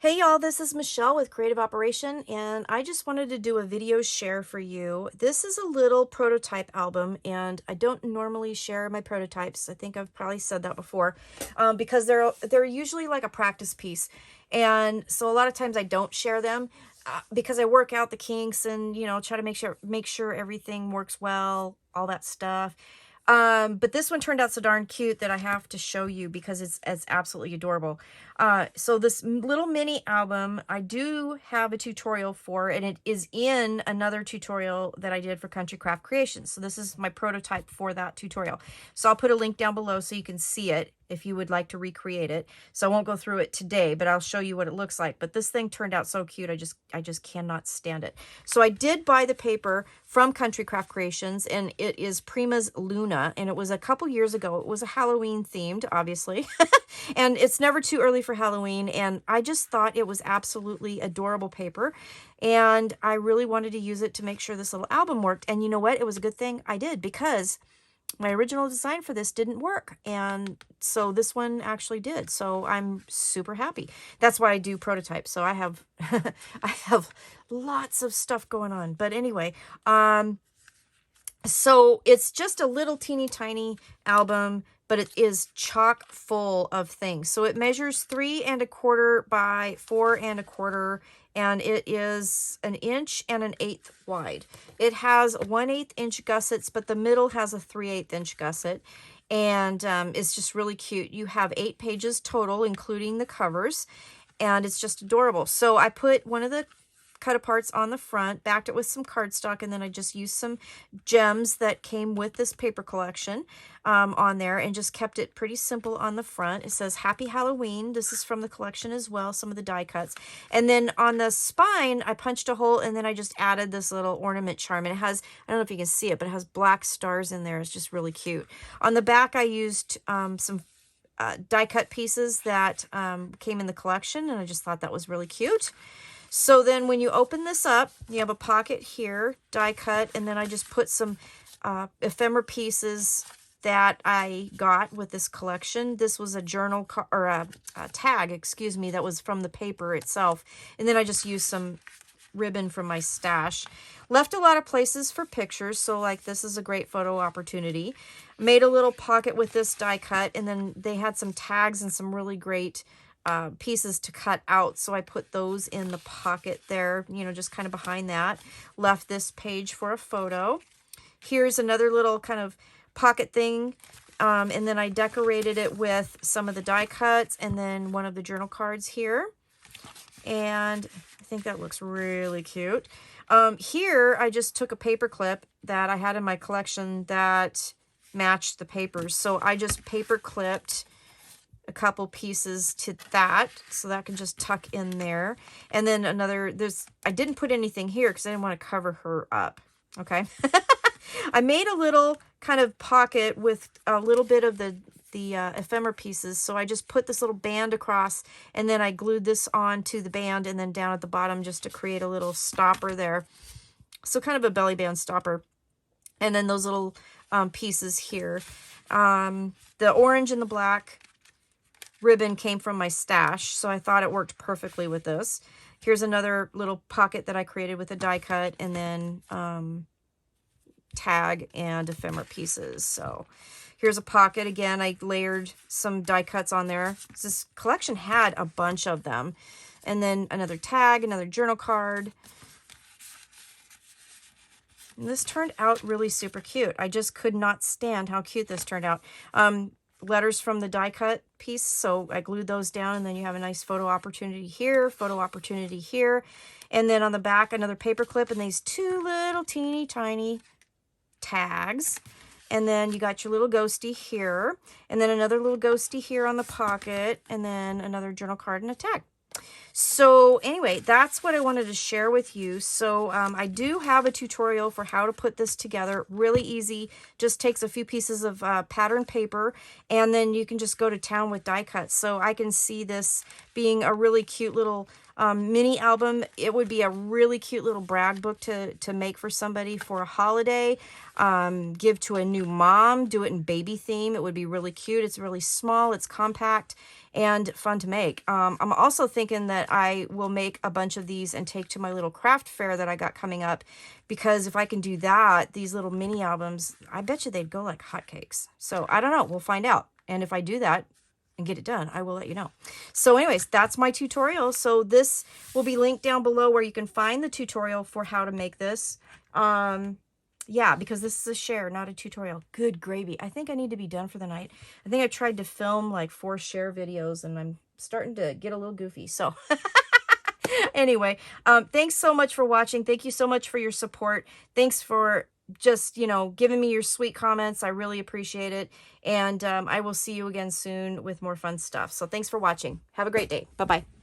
Hey y'all, this is Michelle with Creative Operation, and I just wanted to do a video share for you. This is a little prototype album, and I don't normally share my prototypes. I think I've probably said that before, because they're usually like a practice piece, and so a lot of times I don't share them because I work out the kinks and try to make sure everything works well, all that stuff. But this one turned out so darn cute that I have to show you because it's absolutely adorable. So this little mini album, I do have a tutorial for, and it is in another tutorial that I did for Country Craft Creations. So this is my prototype for that tutorial. So I'll put a link down below so you can see it if you would like to recreate it. So I won't go through it today, but I'll show you what it looks like. But this thing turned out so cute, I just cannot stand it. So I did buy the paper from Country Craft Creations, and it is Prima's Luna, and it was a couple years ago. It was a Halloween themed, obviously. And it's never too early for Halloween, and I just thought it was absolutely adorable paper, and I really wanted to use it to make sure this little album worked. And you know what? It was a good thing I did, because my original design for this didn't work, and so this one actually did. So I'm super happy. That's why I do prototypes. So I have I have lots of stuff going on. But anyway, so it's just a little teeny tiny album, but it is chock full of things. So it measures 3¼ by 4¼ and it is 1 1/8 wide. It has 1/8 inch gussets, but the middle has a 3/8 inch gusset, and it's just really cute. You have 8 pages total, including the covers, and it's just adorable. So I put one of the cut aparts on the front, backed it with some cardstock, and then I just used some gems that came with this paper collection on there, and just kept it pretty simple on the front. It says Happy Halloween. This is from the collection as well, some of the die cuts. And then on the spine, I punched a hole, and then I just added this little ornament charm. And it has, I don't know if you can see it, but it has black stars in there. It's just really cute. On the back, I used some die cut pieces that came in the collection, and I just thought that was really cute. So then when you open this up, you have a pocket here, die cut, and then I just put some ephemera pieces that I got with this collection. This was a journal or a tag, excuse me, that was from the paper itself. And then I just used some ribbon from my stash. Left a lot of places for pictures, so like this is a great photo opportunity. Made a little pocket with this die cut, and then they had some tags and some really great pieces to cut out, so I put those in the pocket there, just kind of behind that. Left this page for a photo. Here's another little kind of pocket thing, and then I decorated it with some of the die cuts and then one of the journal cards here, and I think that looks really cute. Here I just took a paper clip that I had in my collection that matched the papers, so I just paper clipped a couple pieces to that, so that can just tuck in there. And then another, I didn't put anything here because I didn't want to cover her up. Okay. I made a little kind of pocket with a little bit of the ephemera pieces, so I just put this little band across, and then I glued this on to the band, and then down at the bottom just to create a little stopper there, so kind of a belly band stopper. And then those little pieces here, the orange and the black ribbon came from my stash, so I thought it worked perfectly with this. Here's another little pocket that I created with a die cut, and then tag and ephemera pieces. So here's a pocket again. I layered some die cuts on there. This collection had a bunch of them. And then another tag, another journal card. And this turned out really super cute. I just could not stand how cute this turned out. Letters from the die cut piece, so I glued those down, and then you have a nice photo opportunity here, photo opportunity here, and then on the back another paper clip and these 2 little teeny tiny tags, and then you got your little ghosty here, and then another little ghosty here on the pocket, and then another journal card and a tag. So anyway, that's what I wanted to share with you. So I do have a tutorial for how to put this together. Really easy. Just takes a few pieces of pattern paper, and then you can just go to town with die cuts. So I can see this being a really cute little mini album. It would be a really cute little brag book to make for somebody for a holiday. Give to a new mom. Do it in baby theme. It would be really cute. It's really small. It's compact. and fun to make. I'm also thinking that I will make a bunch of these and take to my little craft fair that I got coming up, because if I can do that, these little mini albums, I bet you they'd go like hotcakes. So I don't know. We'll find out. And if I do that and get it done, I will let you know. So anyways, that's my tutorial. So this will be linked down below where you can find the tutorial for how to make this. Yeah, because this is a share, not a tutorial. Good gravy. I think I need to be done for the night. I think I tried to film like 4 share videos and I'm starting to get a little goofy. So anyway, thanks so much for watching. Thank you so much for your support. Thanks for just, you know, giving me your sweet comments. I really appreciate it. And I will see you again soon with more fun stuff. So thanks for watching. Have a great day. Bye-bye.